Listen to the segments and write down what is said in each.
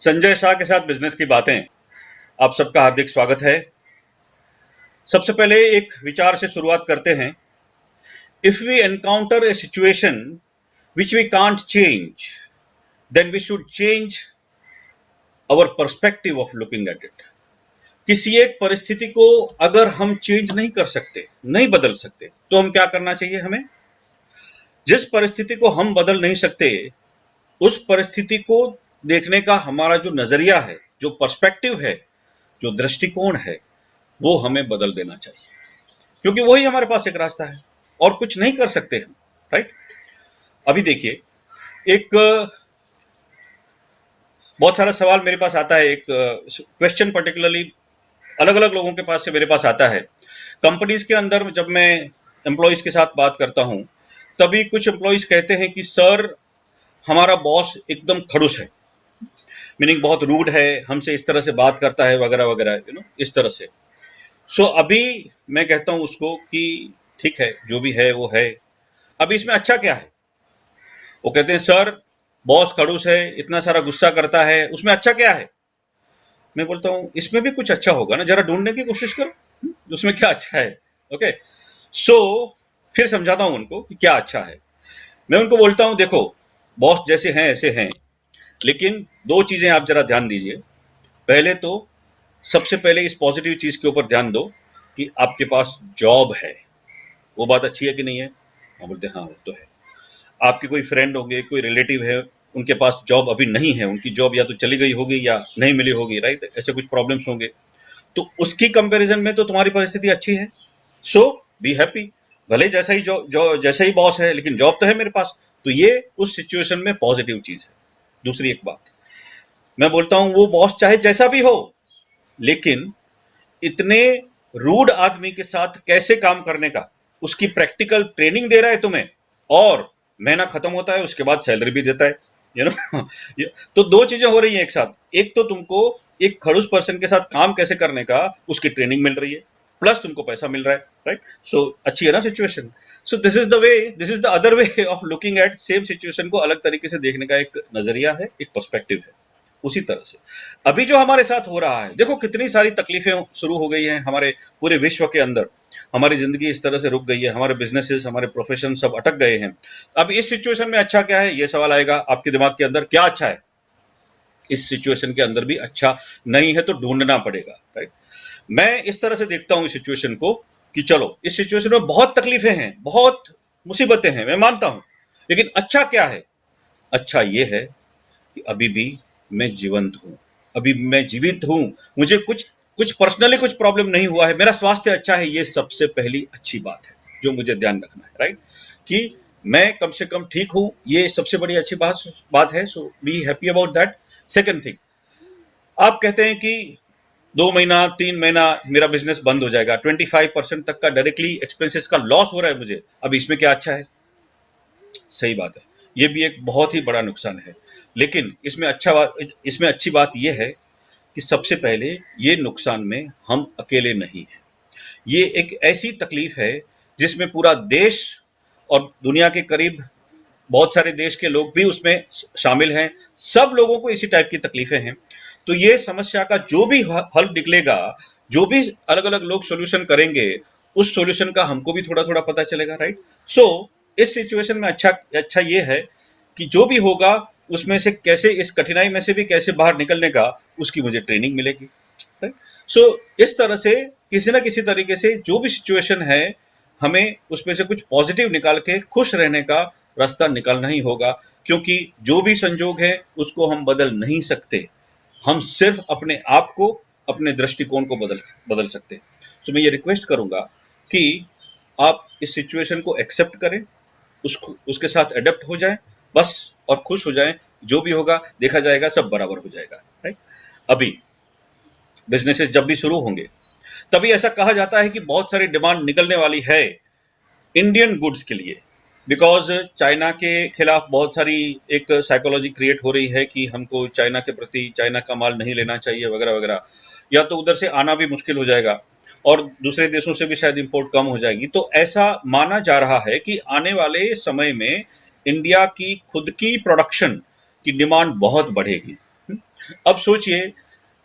संजय शाह के साथ बिजनेस की बातें। आप सबका हार्दिक स्वागत है। सबसे पहले एक विचार से शुरुआत करते हैं। If we encounter a situation which we can't change, then we should change our perspective of looking at it. किसी एक परिस्थिति को अगर हम चेंज नहीं कर सकते, नहीं बदल सकते, तो हम क्या करना चाहिए? हमें जिस परिस्थिति को हम बदल नहीं सकते, उस परिस्थिति को देखने का हमारा जो नजरिया है, जो पर्सपेक्टिव है, जो दृष्टिकोण है, वो हमें बदल देना चाहिए, क्योंकि वही हमारे पास एक रास्ता है और कुछ नहीं कर सकते हम। राइट। अभी देखिए, एक बहुत सारा सवाल मेरे पास आता है, एक क्वेश्चन पर्टिकुलरली अलग अलग लोगों के पास से मेरे पास आता है। कंपनीज के अंदर जब मैं एम्प्लॉयज के साथ बात करता हूं, तभी कुछ एम्प्लॉयज कहते हैं कि सर, हमारा बॉस एकदम खड़ूस है, मीनिंग बहुत रूड है, हमसे इस तरह से बात करता है वगैरह वगैरह, इस तरह से। सो अभी मैं कहता हूं उसको कि ठीक है, जो भी है वो है। अभी इसमें अच्छा क्या है? वो कहते हैं सर, बॉस खड़ूस है, इतना सारा गुस्सा करता है, उसमें अच्छा क्या है? मैं बोलता हूं इसमें भी कुछ अच्छा होगा ना, जरा ढूंढने की कोशिश करो, उसमें क्या अच्छा है। ओके। सो फिर समझाता हूं उनको कि क्या अच्छा है। मैं उनको बोलता हूं देखो, बॉस जैसे हैं ऐसे हैं, लेकिन दो चीजें आप जरा ध्यान दीजिए। पहले तो सबसे पहले इस पॉजिटिव चीज के ऊपर ध्यान दो कि आपके पास जॉब है। वो बात अच्छी है कि नहीं है? हम बोलते हैं हाँ, वो तो है। आपके कोई फ्रेंड होंगे, कोई रिलेटिव है, उनके पास जॉब अभी नहीं है, उनकी जॉब या तो चली गई होगी या नहीं मिली होगी। राइट, ऐसे कुछ प्रॉब्लम्स होंगे, तो उसकी कंपैरिजन में तो तुम्हारी परिस्थिति अच्छी है। So be happy. भले जैसा ही जैसा ही बॉस है, लेकिन जॉब तो है मेरे पास। तो ये उस सिचुएशन में पॉजिटिव चीज है। दूसरी एक बात मैं बोलता हूं, वो बॉस चाहे जैसा भी हो, लेकिन इतने रूड आदमी के साथ कैसे काम करने का उसकी प्रैक्टिकल ट्रेनिंग दे रहा है तुम्हें, और महीना खत्म होता है उसके बाद सैलरी भी देता है। यू नो तो दो चीजें हो रही हैं एक साथ। एक तो तुमको एक खड़ूस पर्सन के साथ काम कैसे करने का उसकी ट्रेनिंग मिल रही है, प्लस तुमको पैसा मिल रहा है। राइट। सो अच्छी है ना situation. So this is the other way of looking eight same situation को अलग तरीके से देखने का एक नजरिया है, एक पर्सपेक्टिव है। उसी तरह से अभी जो हमारे साथ हो रहा है, देखो कितनी सारी तकलीफें शुरू हो गई हैं हमारे पूरे विश्व के अंदर। हमारी जिंदगी इस तरह से रुक गई है, हमारे बिजनेसेस, हमारे प्रोफेशन सब अटक गए हैं। अब इस सिचुएशन में अच्छा क्या है, ये सवाल आएगा आपके दिमाग के अंदर, क्या अच्छा है? इस सिचुएशन के अंदर भी अच्छा नहीं है तो ढूंढना पड़ेगा। राइट। मैं इस तरह से देखता हूं इस सिचुएशन को कि चलो, इस सिचुएशन में बहुत तकलीफें हैं, बहुत मुसीबतें हैं, मैं मानता हूं, लेकिन अच्छा क्या है? अच्छा ये है कि अभी भी मैं जीवंत हूं, अभी मैं जीवित हूं, मुझे कुछ कुछ पर्सनली कुछ प्रॉब्लम नहीं हुआ है, मेरा स्वास्थ्य अच्छा है। ये सबसे पहली अच्छी बात है जो मुझे ध्यान रखना है। राइट। कि मैं कम से कम ठीक हूं, ये सबसे बड़ी अच्छी बात है। So be happy about that. Second thing, आप कहते हैं कि 2 महीना 3 महीना मेरा बिजनेस बंद हो जाएगा, 25% तक का डायरेक्टली एक्सपेंसेस का लॉस हो रहा है मुझे, अब इसमें क्या अच्छा है? सही बात है, ये भी एक बहुत ही बड़ा नुकसान है। लेकिन इसमें अच्छी बात यह है कि सबसे पहले ये नुकसान में हम अकेले नहीं हैं। ये एक ऐसी तकलीफ है जिसमें पूरा देश और दुनिया के करीब बहुत सारे देश के लोग भी उसमें शामिल हैं। सब लोगों को इसी टाइप की तकलीफें हैं। तो ये समस्या का जो भी हल निकलेगा, जो भी अलग अलग लोग सोल्यूशन करेंगे, उस सोल्यूशन का हमको भी थोड़ा थोड़ा पता चलेगा। राइट। सो इस सिचुएशन में अच्छा अच्छा ये है कि जो भी होगा उसमें से कैसे, इस कठिनाई में से भी कैसे बाहर निकलने का, उसकी मुझे ट्रेनिंग मिलेगी। सो इस तरह से किसी ना किसी तरीके से जो भी सिचुएशन है, हमें उसमें से कुछ पॉजिटिव निकाल के खुश रहने का रास्ता निकालना ही होगा, क्योंकि जो भी संजोग है उसको हम बदल नहीं सकते। हम सिर्फ अपने आप को, अपने दृष्टिकोण को बदल बदल सकते हैं। सो मैं ये रिक्वेस्ट करूंगा कि आप इस सिचुएशन को एक्सेप्ट करें, उसके साथ अडेप्ट हो जाएं बस, और खुश हो जाएं। जो भी होगा देखा जाएगा, सब बराबर हो जाएगा। राइट। अभी बिजनेसेस जब भी शुरू होंगे, तभी ऐसा कहा जाता है कि बहुत सारी डिमांड निकलने वाली है इंडियन गुड्स के लिए, बिकॉज चाइना के खिलाफ बहुत सारी एक साइकोलॉजी क्रिएट हो रही है कि हमको चाइना के प्रति, चाइना का माल नहीं लेना चाहिए वगैरह वगैरह, या तो उधर से आना भी मुश्किल हो जाएगा और दूसरे देशों से भी शायद इंपोर्ट कम हो जाएगी। तो ऐसा माना जा रहा है कि आने वाले समय में इंडिया की खुद की प्रोडक्शन की डिमांड बहुत बढ़ेगी। अब सोचिए,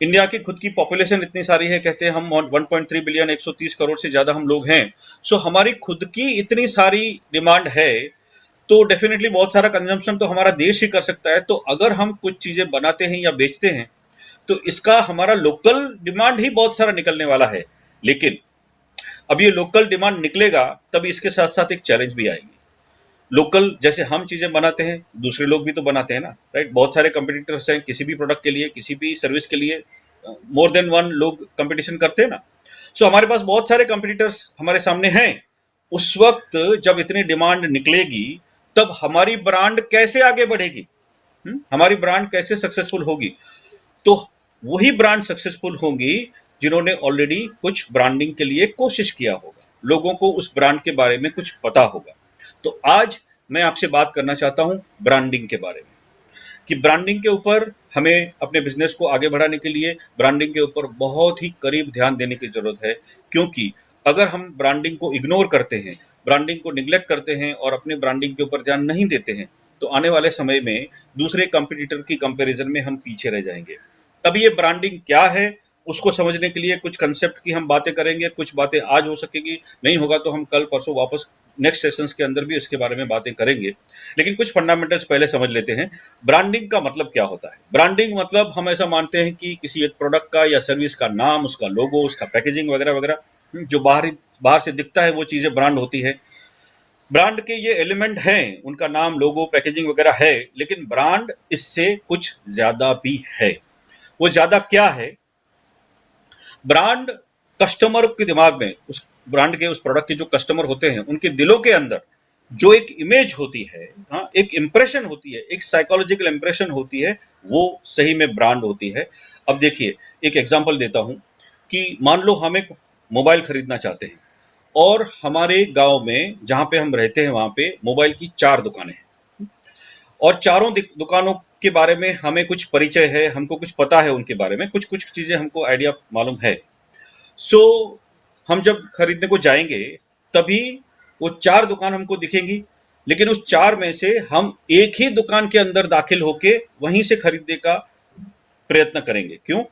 इंडिया की खुद की पॉपुलेशन इतनी सारी है, कहते हैं हम 1.3 बिलियन, 130 करोड़ से ज्यादा हम लोग हैं। सो हमारी खुद की इतनी सारी डिमांड है, तो डेफिनेटली बहुत सारा कंजम्पशन तो हमारा देश ही कर सकता है। तो अगर हम कुछ चीजें बनाते हैं या बेचते हैं, तो इसका हमारा लोकल डिमांड ही बहुत सारा निकलने वाला है। लेकिन अब ये लोकल डिमांड निकलेगा, तभी इसके साथ साथ एक चैलेंज भी आएगी। लोकल जैसे हम चीजें बनाते हैं, दूसरे लोग भी तो बनाते हैं ना, राइट? बहुत सारे कंपटीटर्स हैं किसी भी प्रोडक्ट के लिए, किसी भी सर्विस के लिए, मोर देन वन लोग कंपटीशन करते हैं ना। सो हमारे पास बहुत सारे कंपटीटर्स हमारे सामने हैं। उस वक्त जब इतनी डिमांड निकलेगी, तब हमारी ब्रांड कैसे आगे बढ़ेगी? हमारी ब्रांड कैसे सक्सेसफुल होगी? तो वही ब्रांड सक्सेसफुल होंगी जिन्होंने ऑलरेडी कुछ ब्रांडिंग के लिए कोशिश किया होगा, लोगों को उस ब्रांड के बारे में कुछ पता होगा। तो आज मैं आपसे बात करना चाहता हूं ब्रांडिंग के बारे में, कि ब्रांडिंग के ऊपर हमें अपने बिजनेस को आगे बढ़ाने के लिए ब्रांडिंग के ऊपर बहुत ही करीब ध्यान देने की जरूरत है। क्योंकि अगर हम ब्रांडिंग को इग्नोर करते हैं, ब्रांडिंग को निग्लेक्ट करते हैं और अपने ब्रांडिंग के ऊपर ध्यान नहीं देते हैं, तो आने वाले समय में दूसरे कंपटीटर की कंपैरिजन में हम पीछे रह जाएंगे। तब ये ब्रांडिंग क्या है, उसको समझने के लिए कुछ कंसेप्ट की हम बातें करेंगे। कुछ बातें आज हो सकेगी, नहीं होगा तो हम कल परसों वापस नेक्स्ट सेशंस के अंदर भी इसके बारे में बातें करेंगे। लेकिन कुछ फंडामेंटल्स पहले समझ लेते हैं। ब्रांडिंग का मतलब क्या होता है? ब्रांडिंग मतलब हम ऐसा मानते हैं कि किसी एक प्रोडक्ट का या सर्विस का नाम, उसका लोगो, उसका पैकेजिंग वगैरह वगैरह, जो बाहर से दिखता है वो चीजें ब्रांड होती है। ब्रांड के ये एलिमेंट हैं, उनका नाम, लोगो, पैकेजिंग वगैरह है, लेकिन ब्रांड इससे कुछ ज्यादा भी है। वो ज्यादा क्या है? ब्रांड कस्टमर के दिमाग में, उस ब्रांड के, उस प्रोडक्ट के जो कस्टमर होते हैं, उनके दिलों के अंदर जो एक इमेज होती है, हाँ, एक इंप्रेशन होती है, एक साइकोलॉजिकल इंप्रेशन होती है, वो सही में ब्रांड होती है। अब देखिए, एक एग्जांपल देता हूं कि मान लो हम एक मोबाइल खरीदना चाहते हैं, और हमारे गांव में जहां पे हम रहते हैं वहां पे मोबाइल की 4 दुकानें हैं, और चारों दुकानों के बारे में हमें कुछ परिचय है, हमको कुछ पता है उनके बारे में, कुछ कुछ चीजें हमको आइडिया मालूम है। सो हम जब खरीदने को जाएंगे, तभी वो 4 दुकान हमको दिखेंगी, लेकिन उस 4 में से हम एक ही दुकान के अंदर दाखिल होके वहीं से खरीदने का प्रयत्न करेंगे। क्यों?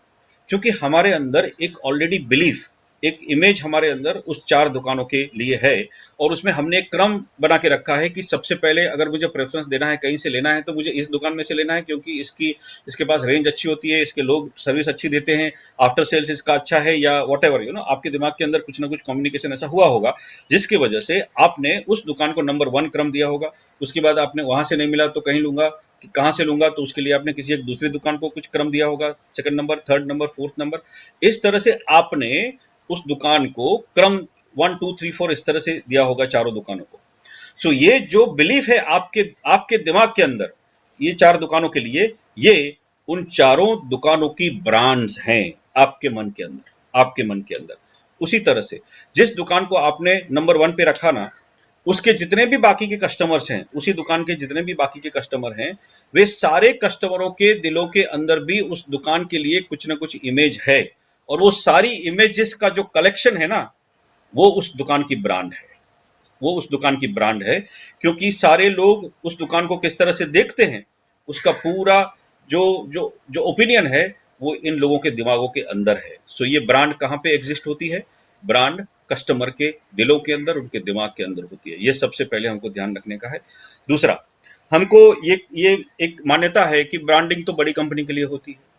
क्योंकि हमारे अंदर एक ऑलरेडी बिलीफ, एक इमेज हमारे अंदर उस 4 दुकानों के लिए है, और उसमें हमने एक क्रम बना के रखा है कि सबसे पहले अगर मुझे प्रेफरेंस देना है, कहीं से लेना है, तो मुझे इस दुकान में से लेना है, क्योंकि इसके पास रेंज अच्छी होती है, इसके लोग सर्विस अच्छी देते हैं, आफ्टर सेल्स इसका अच्छा है, या वॉट एवर, आपके दिमाग के अंदर कुछ ना कुछ कम्युनिकेशन ऐसा हुआ होगा जिसकी वजह से आपने उस दुकान को नंबर 1 क्रम दिया होगा। उसके बाद आपने वहां से नहीं मिला तो कहीं लूंगा, कि कहाँ से लूंगा, तो उसके लिए आपने किसी एक दूसरी दुकान को कुछ क्रम दिया होगा, second number, third number, fourth number. इस तरह से आपने उस दुकान को क्रम 1 2 3 4 इस तरह से दिया होगा चारों दुकानों को। सो ये जो बिलीफ है आपके आपके दिमाग के अंदर, ये 4 दुकानों के लिए, ये उन चारों दुकानों की ब्रांड्स हैं आपके मन के अंदर, आपके मन के अंदर। उसी तरह से जिस दुकान को आपने नंबर 1 पे रखा ना, उसके जितने भी बाकी के कस्टमर्स हैं, उसी दुकान के जितने भी बाकी के कस्टमर हैं, वे सारे कस्टमरों के दिलों के अंदर भी उस दुकान के लिए कुछ ना कुछ इमेज है, और वो सारी इमेजेस का जो कलेक्शन है ना, वो उस दुकान की ब्रांड है, वो उस दुकान की ब्रांड है। क्योंकि सारे लोग उस दुकान को किस तरह से देखते हैं, उसका पूरा जो जो जो ओपिनियन है, वो इन लोगों के दिमागों के अंदर है। सो ये ब्रांड कहाँ पे एग्जिस्ट होती है? ब्रांड कस्टमर के दिलों के अंदर, उनके दिमाग के अंदर होती है। ये सबसे पहले हमको ध्यान रखने का है। दूसरा, हमको ये एक मान्यता है कि ब्रांडिंग तो बड़ी कंपनी के लिए होती है।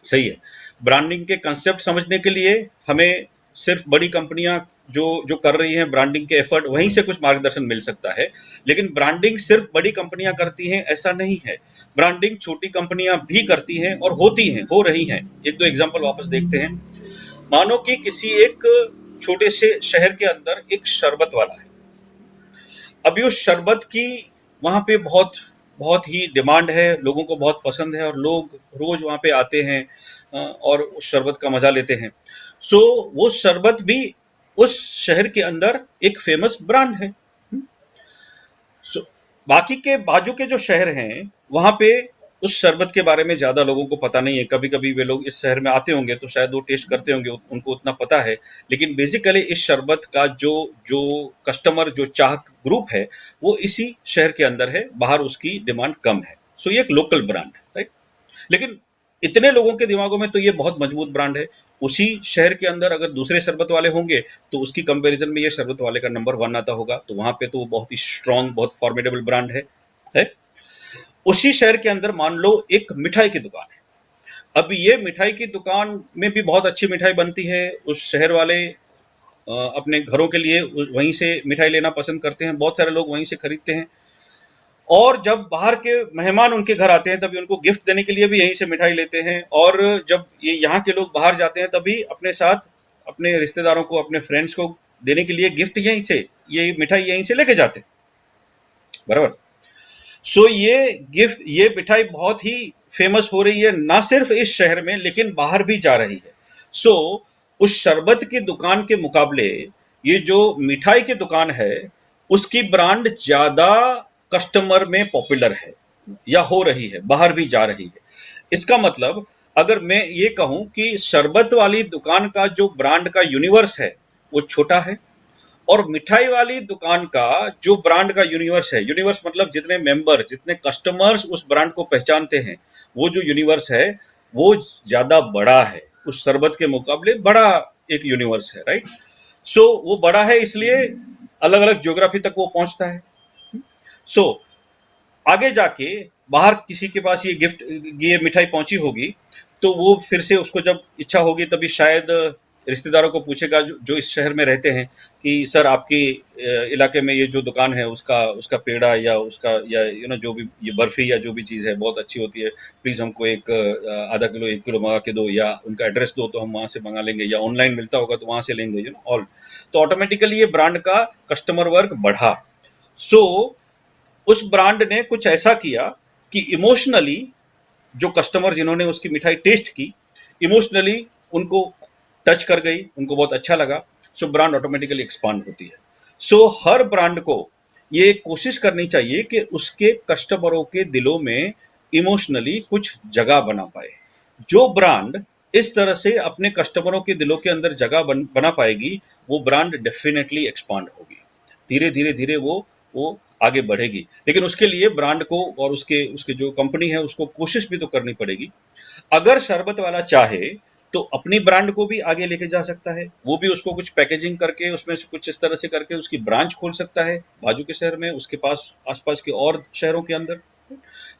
सही है। ब्रांडिंग के कंसेप्ट समझने के लिए हमें सिर्फ बड़ी कंपनियां जो जो कर रही हैं ब्रांडिंग के एफर्ट, वहीं से कुछ मार्गदर्शन मिल सकता है। लेकिन ब्रांडिंग सिर्फ बड़ी कंपनियां करती हैं ऐसा नहीं है। ब्रांडिंग छोटी कंपनियां भी करती हैं और होती हैं, हो रही हैं। एक दो एग्जांपल वापस देखते हैं। मानो कि किसी एक छोटे से शहर के अंदर एक शरबत वाला है। अभी उस शरबत की वहां पे बहुत बहुत ही डिमांड है, लोगों को बहुत पसंद है, और लोग रोज वहां पे आते हैं और उस शरबत का मजा लेते हैं। सो वो शरबत भी उस शहर के अंदर एक फेमस ब्रांड है। सो बाकी के बाजू के जो शहर हैं, वहां पे उस शरबत के बारे में ज्यादा लोगों को पता नहीं है। कभी कभी वे लोग इस शहर में आते होंगे तो शायद वो टेस्ट करते होंगे, उनको उतना पता है। लेकिन बेसिकली इस शरबत का जो जो कस्टमर, जो चाहक ग्रुप है, वो इसी शहर के अंदर है, बाहर उसकी डिमांड कम है। सो ये एक लोकल ब्रांड है, राइट? लेकिन इतने लोगों के दिमागों में तो ये बहुत मजबूत ब्रांड है। उसी शहर के अंदर अगर दूसरे शरबत वाले होंगे तो उसकी कंपैरिजन में ये शरबत वाले का नंबर 1 आता होगा, तो वहां पे तो वो बहुत ही स्ट्रांग, बहुत फॉर्मिडेबल ब्रांड है। उसी शहर के अंदर मान लो एक मिठाई की दुकान है। अब ये मिठाई की दुकान में भी बहुत अच्छी मिठाई बनती है, उस शहर वाले अपने घरों के लिए वहीं से मिठाई लेना पसंद करते हैं, बहुत सारे लोग वहीं से खरीदते हैं। और जब बाहर के मेहमान उनके घर आते हैं तभी उनको गिफ्ट देने के लिए भी यहीं से मिठाई लेते हैं, और जब ये यहाँ के लोग बाहर जाते हैं तभी अपने साथ अपने रिश्तेदारों को, अपने फ्रेंड्स को देने के लिए गिफ्ट यहीं से, ये मिठाई यहीं से लेके जाते हैं, बराबर। सो ये गिफ्ट, ये मिठाई बहुत ही फेमस हो रही है, ना सिर्फ इस शहर में लेकिन बाहर भी जा रही है। सो उस शरबत की दुकान के मुकाबले ये जो मिठाई की दुकान है उसकी ब्रांड ज्यादा कस्टमर में पॉपुलर है या हो रही है, बाहर भी जा रही है। इसका मतलब अगर मैं ये कहूं कि शरबत वाली दुकान का जो ब्रांड का यूनिवर्स है वो छोटा है, और मिठाई वाली दुकान का जो ब्रांड का यूनिवर्स है, यूनिवर्स मतलब जितने मेंबर, जितने कस्टमर्स उस ब्रांड को पहचानते हैं, वो जो यूनिवर्स है वो ज्यादा बड़ा है, उस शरबत के मुकाबले बड़ा एक यूनिवर्स है, राइट। सो वो बड़ा है इसलिए अलग अलग ज्योग्राफी तक वो पहुंचता है। सो आगे जाके बाहर किसी के पास ये गिफ्ट, ये मिठाई पहुंची होगी, तो वो फिर से उसको जब इच्छा होगी तभी शायद रिश्तेदारों को पूछेगा जो इस शहर में रहते हैं कि सर आपके इलाके में ये जो दुकान है उसका उसका पेड़ा या उसका या जो भी ये बर्फी या जो भी चीज़ है बहुत अच्छी होती है, प्लीज़ हमको एक आधा किलो 1 किलो मंगा के दो, या उनका एड्रेस दो तो हम वहाँ से मंगा लेंगे, या ऑनलाइन मिलता होगा तो वहाँ से लेंगे, ऑल। तो ऑटोमेटिकली ये ब्रांड का कस्टमर वर्ग बढ़ा। सो उस ब्रांड ने कुछ ऐसा किया कि इमोशनली जो कस्टमर जिन्होंने उसकी मिठाई टेस्ट की, इमोशनली उनको टच कर गई, उनको बहुत अच्छा लगा। सो ब्रांड ऑटोमेटिकली एक्सपांड होती है। सो हर ब्रांड को ये कोशिश करनी चाहिए कि उसके कस्टमरों के दिलों में इमोशनली कुछ जगह बना पाए। जो ब्रांड इस तरह से अपने कस्टमरों के दिलों के अंदर जगह बना पाएगी, वो ब्रांड डेफिनेटली एक्सपांड होगी, धीरे धीरे धीरे वो आगे बढ़ेगी। लेकिन उसके लिए ब्रांड को और उसके उसके जो कंपनी है उसको कोशिश भी तो करनी पड़ेगी। अगर शरबत वाला चाहे तो अपनी ब्रांड को भी आगे लेके जा सकता है, वो भी उसको कुछ पैकेजिंग करके उसमें से कुछ इस तरह से करके उसकी ब्रांच खोल सकता है बाजू के शहर में, उसके पास आसपास के और शहरों के अंदर।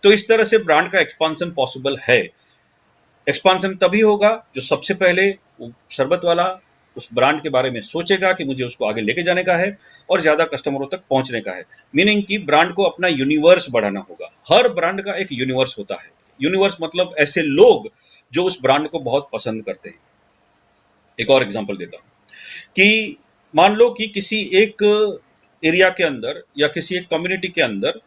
तो इस तरह से ब्रांड का एक्सपांशन पॉसिबल है। एक्सपांशन तभी होगा जो सबसे पहले शरबत वाला उस ब्रांड के बारे में सोचेगा कि मुझे उसको आगे लेके जाने का है और ज्यादा कस्टमरों तक पहुंचने का है। मीनिंग कि ब्रांड को अपना यूनिवर्स बढ़ाना होगा। हर ब्रांड का एक यूनिवर्स होता है। यूनिवर्स मतलब ऐसे लोग जो उस ब्रांड को बहुत पसंद करते हैं। एक और एग्जांपल देता हूं कि मान लो कि किसी एक एरिया के अंदर या किसी एक कम्युनिटी के अंदर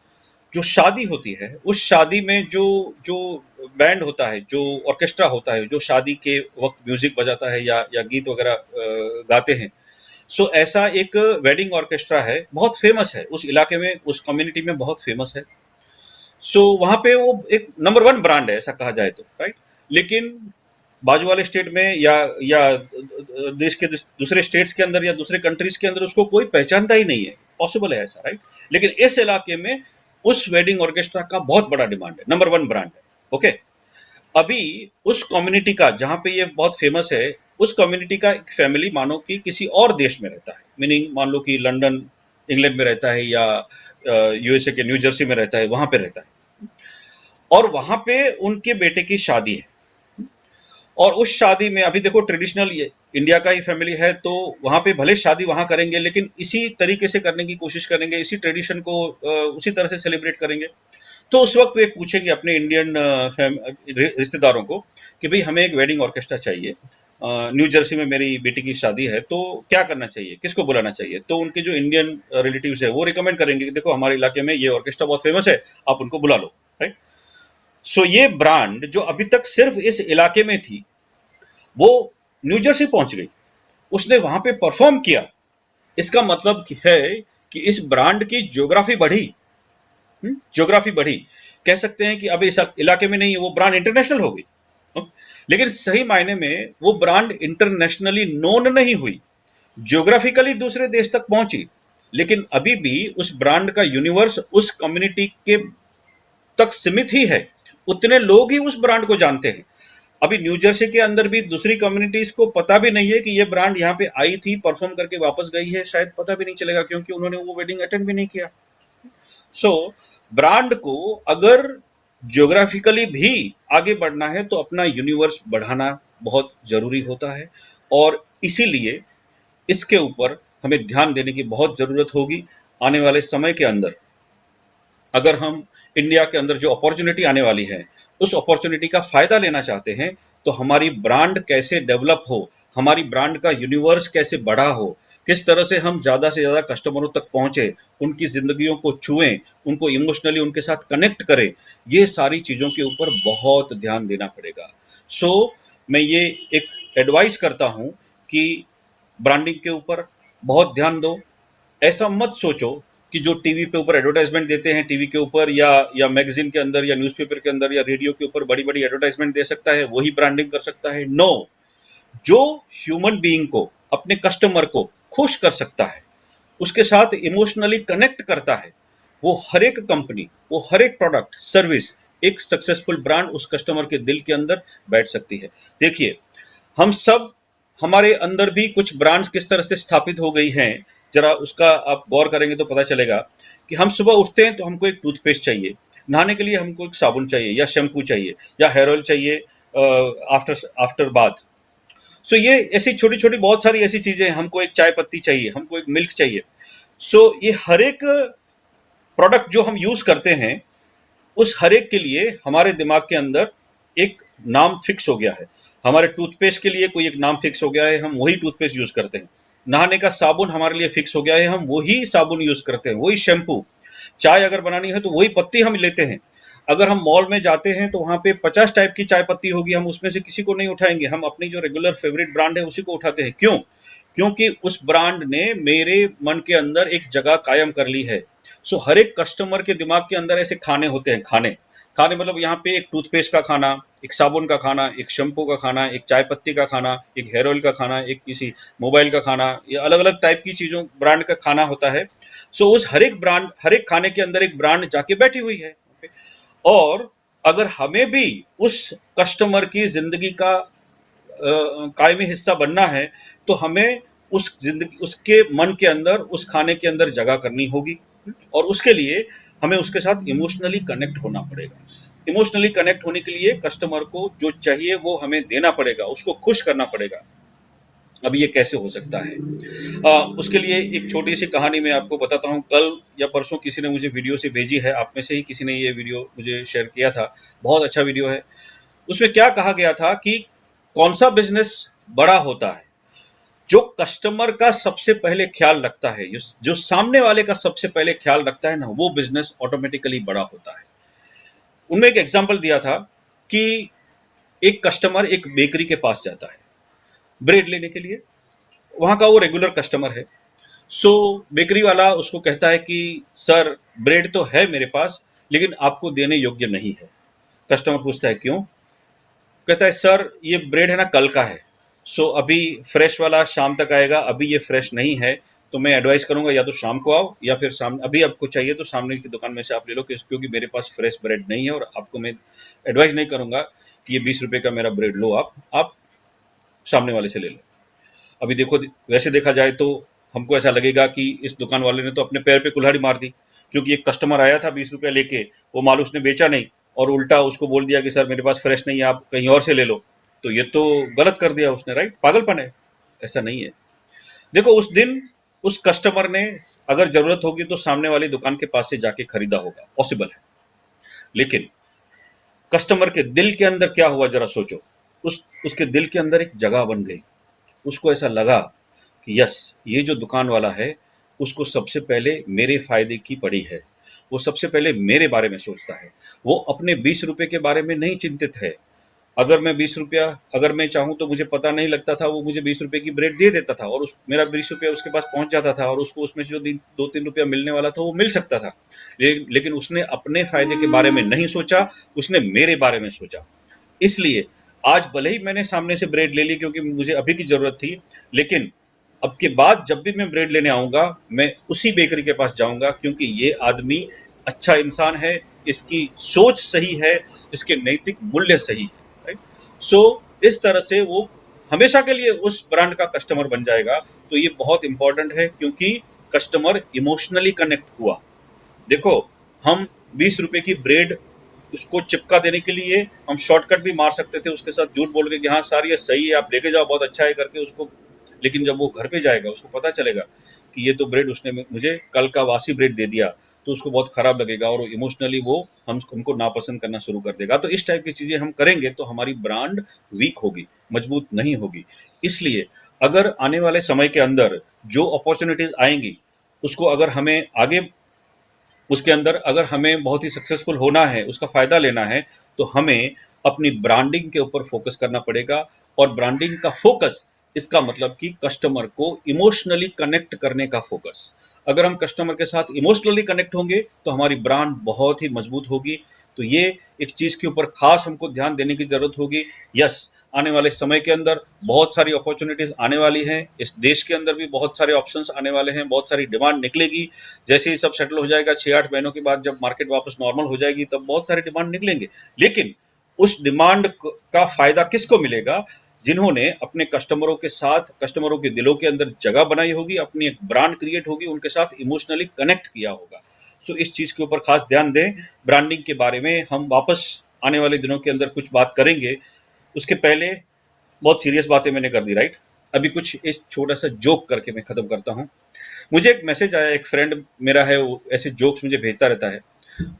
जो शादी होती है, उस शादी में जो जो बैंड होता है, जो ऑर्केस्ट्रा होता है, जो शादी के वक्त म्यूजिक बजाता है या गीत वगैरह गाते हैं। सो ऐसा एक वेडिंग ऑर्केस्ट्रा है, बहुत फेमस है उस इलाके में, उस कम्युनिटी में बहुत फेमस है। सो वहां पे वो एक नंबर 1 ब्रांड है ऐसा कहा जाए तो, राइट। लेकिन बाजू वाले स्टेट में या देश के दूसरे स्टेट्स के अंदर या दूसरे कंट्रीज के अंदर उसको कोई पहचानता ही नहीं है। पॉसिबल है ऐसा, राइट। लेकिन इस इलाके में उस वेडिंग ऑर्केस्ट्रा का बहुत बड़ा डिमांड है, नंबर 1 ब्रांड है। ओके, अभी उस कम्युनिटी का जहां पे ये बहुत फेमस है, उस कम्युनिटी का एक फैमिली मानो कि किसी और देश में रहता है, मीनिंग मान लो कि लंदन इंग्लैंड में रहता है या यूएसए के न्यू जर्सी में रहता है, वहां पे रहता है। और वहां पे उनके बेटे की शादी है, और उस शादी में अभी देखो ट्रेडिशनल इंडिया का ही फैमिली है तो वहां पे भले शादी वहां करेंगे लेकिन इसी तरीके से करने की कोशिश करेंगे, इसी ट्रेडिशन को उसी तरह से सेलिब्रेट करेंगे। तो उस वक्त वे पूछेंगे अपने इंडियन रिश्तेदारों को कि भाई हमें एक वेडिंग ऑर्केस्ट्रा चाहिए, न्यू जर्सी में मेरी बेटी की शादी है, तो क्या करना चाहिए, किसको बुलाना चाहिए। तो उनके जो इंडियन रिलेटिव्स है वो रिकमेंड करेंगे कि देखो हमारे इलाके में ये ऑर्केस्ट्रा बहुत फेमस है, आप उनको बुला लो, राइट। सो ये ब्रांड जो अभी तक सिर्फ इस इलाके में थी वो न्यू जर्सी पहुंच गई, उसने वहां पे परफॉर्म किया। इसका मतलब है कि इस ब्रांड की ज्योग्राफी बढ़ी, ज्योग्राफी बढ़ी। कह सकते हैं कि अब इस इलाके में नहीं है, वो ब्रांड इंटरनेशनल हो गई। लेकिन सही मायने में वो ब्रांड इंटरनेशनली नोन नहीं हुई, ज्योग्राफिकली दूसरे देश तक पहुंची, लेकिन अभी भी उस ब्रांड का यूनिवर्स उस कम्युनिटी के तक सीमित ही है। उतने लोग ही उस ब्रांड को जानते हैं। अभी न्यू जर्सी के अंदर भी दूसरी कम्युनिटीज को पता भी नहीं है कि ये ब्रांड यहाँ पे आई थी, परफॉर्म करके वापस गई है, शायद पता भी नहीं चलेगा, क्योंकि उन्होंने वो वेडिंग अटेंड भी नहीं किया। सो ब्रांड को अगर ज्योग्राफिकली भी आगे बढ़ना है तो अपना यूनिवर्स बढ़ाना बहुत जरूरी होता है, और इसीलिए इसके ऊपर हमें ध्यान देने की बहुत जरूरत होगी आने वाले समय के अंदर। अगर हम इंडिया के अंदर जो अपॉर्चुनिटी आने वाली है उस अपॉर्चुनिटी का फायदा लेना चाहते हैं, तो हमारी ब्रांड कैसे डेवलप हो, हमारी ब्रांड का यूनिवर्स कैसे बड़ा हो, किस तरह से हम ज्यादा से ज्यादा कस्टमरों तक पहुंचे, उनकी जिंदगियों को छुएं, उनको इमोशनली उनके साथ कनेक्ट करें, ये सारी चीजों के ऊपर बहुत ध्यान देना पड़ेगा। सो मैं ये एक एडवाइस करता हूं कि ब्रांडिंग के ऊपर बहुत ध्यान दो। ऐसा मत सोचो कि जो टीवी पे ऊपर एडवर्टाइजमेंट देते हैं, टीवी के ऊपर या मैगजीन के अंदर या न्यूज़पेपर के अंदर या रेडियो के ऊपर बड़ी बड़ी एडवर्टाइजमेंट दे सकता है वही ब्रांडिंग कर सकता है। नो, जो ह्यूमन बीइंग को, अपने कस्टमर को खुश कर सकता है, उसके साथ इमोशनली कनेक्ट करता है, वो हर एक कंपनी, वो हर एक प्रोडक्ट सर्विस, एक सक्सेसफुल ब्रांड उस कस्टमर के दिल के अंदर बैठ सकती है। देखिए, हम सब, हमारे अंदर भी कुछ ब्रांड्स किस तरह से स्थापित हो गई हैं, जरा उसका आप गौर करेंगे तो पता चलेगा कि हम सुबह उठते हैं तो हमको एक टूथपेस्ट चाहिए, नहाने के लिए हमको एक साबुन चाहिए या शैम्पू चाहिए या हेयर ऑयल चाहिए आफ्टर आफ्टर बाथ। सो ये ऐसी छोटी छोटी बहुत सारी ऐसी चीजें, हमको एक चाय पत्ती चाहिए, हमको एक मिल्क चाहिए। सो ये हर एक प्रोडक्ट जो हम यूज करते हैं, उस हर एक के लिए हमारे दिमाग के अंदर एक नाम फिक्स हो गया है। हमारे टूथपेस्ट के लिए कोई एक नाम फिक्स हो गया है, हम वही टूथपेस्ट यूज करते हैं। नहाने का साबुन हमारे लिए फिक्स हो गया है, हम वही साबुन यूज करते हैं, वही शैम्पू। चाय अगर बनानी है तो वही पत्ती हम लेते हैं। अगर हम मॉल में जाते हैं तो वहां पे 50 टाइप की चाय पत्ती होगी, हम उसमें से किसी को नहीं उठाएंगे, हम अपनी जो रेगुलर फेवरेट ब्रांड है उसी को उठाते हैं। क्यों? क्योंकि उस ब्रांड ने मेरे मन के अंदर एक जगह कायम कर ली है। सो हर एक कस्टमर के दिमाग के अंदर ऐसे खाने होते हैं। खाने खाने मतलब यहाँ पे एक टूथपेस्ट का खाना, एक साबुन का खाना, एक शैम्पू का खाना, एक चाय पत्ती का खाना, एक हेयर ऑयल का खाना, एक किसी मोबाइल का खाना, ये अलग अलग टाइप की चीजों ब्रांड का खाना होता है। सो उस हर एक ब्रांड, हर एक खाने के अंदर एक ब्रांड जाके बैठी हुई है। और अगर हमें भी उस कस्टमर की जिंदगी का कायमी हिस्सा बनना है, तो हमें उस जिंदगी, उसके मन के अंदर, उस खाने के अंदर जगह करनी होगी, और उसके लिए हमें उसके साथ इमोशनली कनेक्ट होना पड़ेगा। इमोशनली कनेक्ट होने के लिए कस्टमर को जो चाहिए वो हमें देना पड़ेगा, उसको खुश करना पड़ेगा। अब ये कैसे हो सकता है? उसके लिए एक छोटी सी कहानी मैं आपको बताता हूँ। कल या परसों किसी ने मुझे वीडियो से भेजी है, आप में से ही किसी ने ये वीडियो मुझे शेयर किया था। बहुत अच्छा वीडियो है। उसमें क्या कहा गया था कि कौन सा बिजनेस बड़ा होता है? जो कस्टमर का सबसे पहले ख्याल रखता है, जो सामने वाले का सबसे पहले ख्याल रखता है ना, वो बिजनेस ऑटोमेटिकली बड़ा होता है। उनमें एक एग्जाम्पल दिया था कि एक कस्टमर एक बेकरी के पास जाता है ब्रेड लेने के लिए, वहां का वो रेगुलर कस्टमर है। सो बेकरी वाला उसको कहता है कि सर, ब्रेड तो है मेरे पास, लेकिन आपको देने योग्य नहीं है। कस्टमर पूछता है क्यों? कहता है सर, ये ब्रेड है ना, कल का है। सो अभी फ्रेश वाला शाम तक आएगा, अभी ये फ्रेश नहीं है, तो मैं एडवाइस करूंगा या तो शाम को आओ, या फिर अभी आपको चाहिए तो सामने की दुकान में से आप ले लो, क्योंकि मेरे पास फ्रेश ब्रेड नहीं है, और आपको मैं एडवाइस नहीं करूंगा कि ये 20 रुपए का मेरा ब्रेड लो, आप सामने वाले से ले लो। अभी देखो, वैसे देखा जाए तो हमको ऐसा लगेगा कि इस दुकान वाले ने तो अपने पैर पे कुल्हाड़ी मार दी, क्योंकि एक कस्टमर आया था 20 रुपया लेके, वो माल उसने बेचा नहीं, और उल्टा उसको बोल दिया कि सर मेरे पास फ्रेश नहीं है, आप कहीं और से ले लो। तो ये तो गलत कर दिया उसने, राइट? पागलपन है। ऐसा नहीं है। देखो, उस दिन उस कस्टमर ने अगर जरूरत होगी तो सामने वाली दुकान के पास से जाके खरीदा होगा, पॉसिबल है। लेकिन कस्टमर के दिल के अंदर क्या हुआ, जरा सोचो। उसके दिल के अंदर एक जगह बन गई। उसको ऐसा लगा कि यस, ये जो दुकान वाला है, उसको सबसे पहले मेरे फायदे की पड़ी है, वो सबसे पहले मेरे बारे में सोचता है, वो अपने 20 रुपए के बारे में नहीं चिंतित है। अगर मैं 20 रुपया, अगर मैं चाहूँ तो मुझे पता नहीं लगता था, वो मुझे 20 रुपए की ब्रेड दे देता था, और मेरा 20 रुपया उसके पास पहुंच जाता था, और उसको उसमें से जो 2-3 रुपया मिलने वाला था वो मिल सकता था। लेकिन उसने अपने फायदे के बारे में नहीं सोचा, उसने मेरे बारे में सोचा। इसलिए आज भले ही मैंने सामने से ब्रेड ले ली क्योंकि मुझे अभी की जरूरत थी, लेकिन अब के बाद जब भी मैं ब्रेड लेने आऊंगा, मैं उसी बेकरी के पास जाऊंगा, क्योंकि ये आदमी अच्छा इंसान है, इसकी सोच सही है, इसके नैतिक मूल्य सही है, राइट? सो इस तरह से वो हमेशा के लिए उस ब्रांड का कस्टमर बन जाएगा। तो ये बहुत इंपॉर्टेंट है, क्योंकि कस्टमर इमोशनली कनेक्ट हुआ। देखो, हम 20 रुपए की ब्रेड उसको चिपका देने के लिए हम शॉर्टकट भी मार सकते थे, उसके साथ झूठ बोल के कि हाँ सर ये सही है, आप लेके जाओ, बहुत अच्छा है करके उसको। लेकिन जब वो घर पे जाएगा, उसको पता चलेगा कि ये तो ब्रेड उसने मुझे कल का वासी ब्रेड दे दिया, तो उसको बहुत खराब लगेगा और इमोशनली वो हमको नापसंद करना शुरू कर देगा। तो इस टाइप की चीजें हम करेंगे तो हमारी ब्रांड वीक होगी, मजबूत नहीं होगी। इसलिए अगर आने वाले समय के अंदर जो अपॉर्चुनिटीज आएंगी, उसको अगर हमें आगे उसके अंदर अगर हमें बहुत ही सक्सेसफुल होना है, उसका फायदा लेना है, तो हमें अपनी ब्रांडिंग के ऊपर फोकस करना पड़ेगा। और ब्रांडिंग का फोकस, इसका मतलब कि कस्टमर को इमोशनली कनेक्ट करने का फोकस। अगर हम कस्टमर के साथ इमोशनली कनेक्ट होंगे तो हमारी ब्रांड बहुत ही मजबूत होगी। तो ये एक चीज के ऊपर खास हमको ध्यान देने की जरूरत होगी। यस, आने वाले समय के अंदर बहुत सारी अपॉर्चुनिटीज आने वाली हैं, इस देश के अंदर भी बहुत सारे ऑप्शंस आने वाले हैं, बहुत सारी डिमांड निकलेगी। जैसे ही सब सेटल हो जाएगा, 6-8 महीनों के बाद जब मार्केट वापस नॉर्मल हो जाएगी, तब बहुत सारे डिमांड निकलेंगे। लेकिन उस डिमांड का फायदा किसको मिलेगा? जिन्होंने अपने कस्टमरों के साथ, कस्टमरों के दिलों के अंदर जगह बनाई होगी, अपनी एक ब्रांड क्रिएट होगी, उनके साथ इमोशनली कनेक्ट किया होगा। सो इस चीज के ऊपर खास ध्यान दें। ब्रांडिंग के बारे में हम वापस आने वाले दिनों के अंदर कुछ बात करेंगे। उसके पहले बहुत सीरियस बातें मैंने कर दी, राइट? अभी कुछ एक छोटा सा जोक करके मैं खत्म करता हूँ। मुझे एक मैसेज आया, एक फ्रेंड मेरा है, वो ऐसे जोक्स मुझे भेजता रहता है।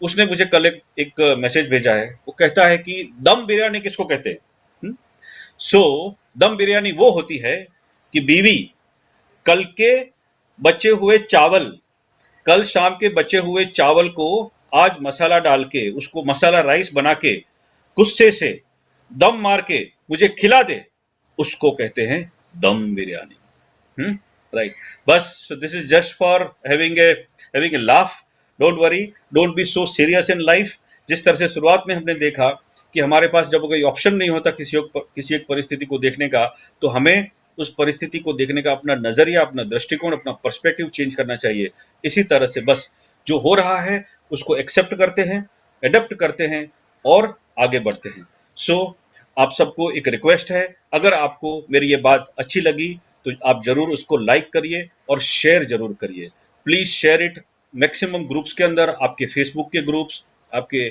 उसने मुझे कल एक मैसेज भेजा है। वो कहता है कि दम बिरयानी किसको कहते हैं? सो दम बिरयानी वो होती है कि बीवी कल के बचे हुए चावल, कल शाम के बचे हुए चावल को आज मसाला डाल के, उसको मसाला राइस बना के, गुस्से से दम मार के मुझे खिला दे, उसको कहते हैं दम बिरयानी। राइट? बस this is just for having a laugh. Don't worry, don't be so serious in life. जिस तरह से शुरुआत में हमने देखा कि हमारे पास जब कोई ऑप्शन नहीं होता किसी एक परिस्थिति को देखने का, तो हमें उस परिस्थिति को देखने का अपना नजरिया, अपना दृष्टिकोण, अपना पर्सपेक्टिव चेंज करना चाहिए। इसी तरह से बस जो हो रहा है उसको एक्सेप्ट करते हैं, एडप्ट करते हैं और आगे बढ़ते हैं। सो आप सबको एक रिक्वेस्ट है, अगर आपको मेरी ये बात अच्छी लगी तो आप जरूर उसको लाइक करिए और शेयर जरूर करिए। Please share it maximum groups के अंदर, आपके फेसबुक के ग्रुप्स, आपके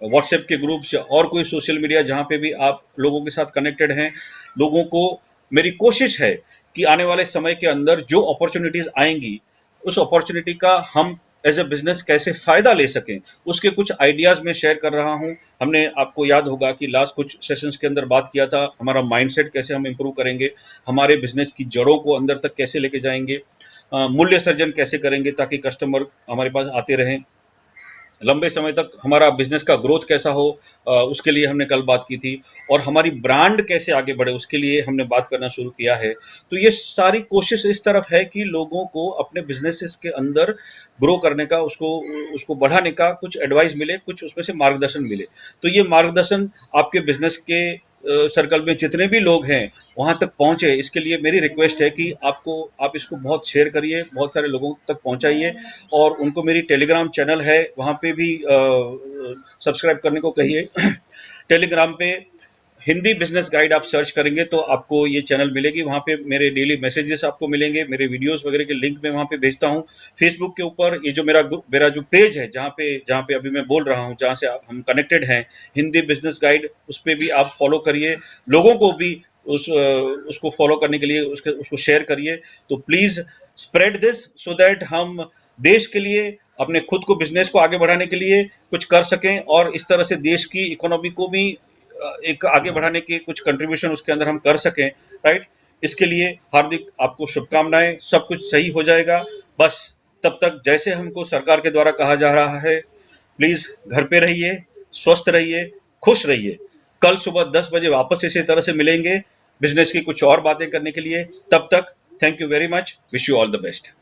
व्हाट्सएप के ग्रुप्स, या और कोई सोशल मीडिया जहां पे भी आप लोगों के साथ कनेक्टेड हैं। लोगों को मेरी कोशिश है कि आने वाले समय के अंदर जो अपॉर्चुनिटीज आएंगी, उस अपॉर्चुनिटी का हम एज ए बिजनेस कैसे फायदा ले सकें, उसके कुछ आइडियाज मैं शेयर कर रहा हूं। हमने, आपको याद होगा कि लास्ट कुछ सेशंस के अंदर बात किया था, हमारा माइंडसेट कैसे हम इंप्रूव करेंगे, हमारे बिजनेस की जड़ों को अंदर तक कैसे लेके जाएंगे, मूल्य सर्जन कैसे करेंगे ताकि कस्टमर हमारे पास आते रहें, लंबे समय तक हमारा बिजनेस का ग्रोथ कैसा हो, उसके लिए हमने कल बात की थी। और हमारी ब्रांड कैसे आगे बढ़े, उसके लिए हमने बात करना शुरू किया है। तो ये सारी कोशिश इस तरफ है कि लोगों को अपने बिजनेसेस के अंदर ग्रो करने का, उसको उसको बढ़ाने का कुछ एडवाइस मिले, कुछ उसमें से मार्गदर्शन मिले। तो ये मार्गदर्शन आपके बिजनेस के सर्कल में जितने भी लोग हैं वहां तक पहुंचे, इसके लिए मेरी रिक्वेस्ट है कि आप इसको बहुत शेयर करिए, बहुत सारे लोगों तक पहुंचाइए। और उनको मेरी टेलीग्राम चैनल है, वहां पे भी सब्सक्राइब करने को कहिए। टेलीग्राम पे हिंदी बिजनेस गाइड आप सर्च करेंगे तो आपको ये चैनल मिलेगी। वहाँ पे मेरे डेली मैसेजेस आपको मिलेंगे, मेरे वीडियोस वगैरह के लिंक मैं वहाँ पे भेजता हूँ। फेसबुक के ऊपर ये जो मेरा जो पेज है, जहाँ पे अभी मैं बोल रहा हूँ, जहाँ से हम कनेक्टेड हैं, हिंदी बिजनेस गाइड, उस पर भी आप फॉलो करिए। लोगों को भी उसको फॉलो करने के लिए उसको शेयर करिए। तो please spread this so that हम देश के लिए, अपने खुद को, बिजनेस को आगे बढ़ाने के लिए कुछ कर सकें, और इस तरह से देश की इकोनॉमी को भी एक आगे बढ़ाने के कुछ कंट्रीब्यूशन उसके अंदर हम कर सकें। राइट? इसके लिए हार्दिक आपको शुभकामनाएं। सब कुछ सही हो जाएगा। बस तब तक जैसे हमको सरकार के द्वारा कहा जा रहा है, प्लीज घर पे रहिए, स्वस्थ रहिए, खुश रहिए। कल सुबह 10 बजे वापस इसी तरह से मिलेंगे बिजनेस की कुछ और बातें करने के लिए। तब तक thank you very much, wish you all the best.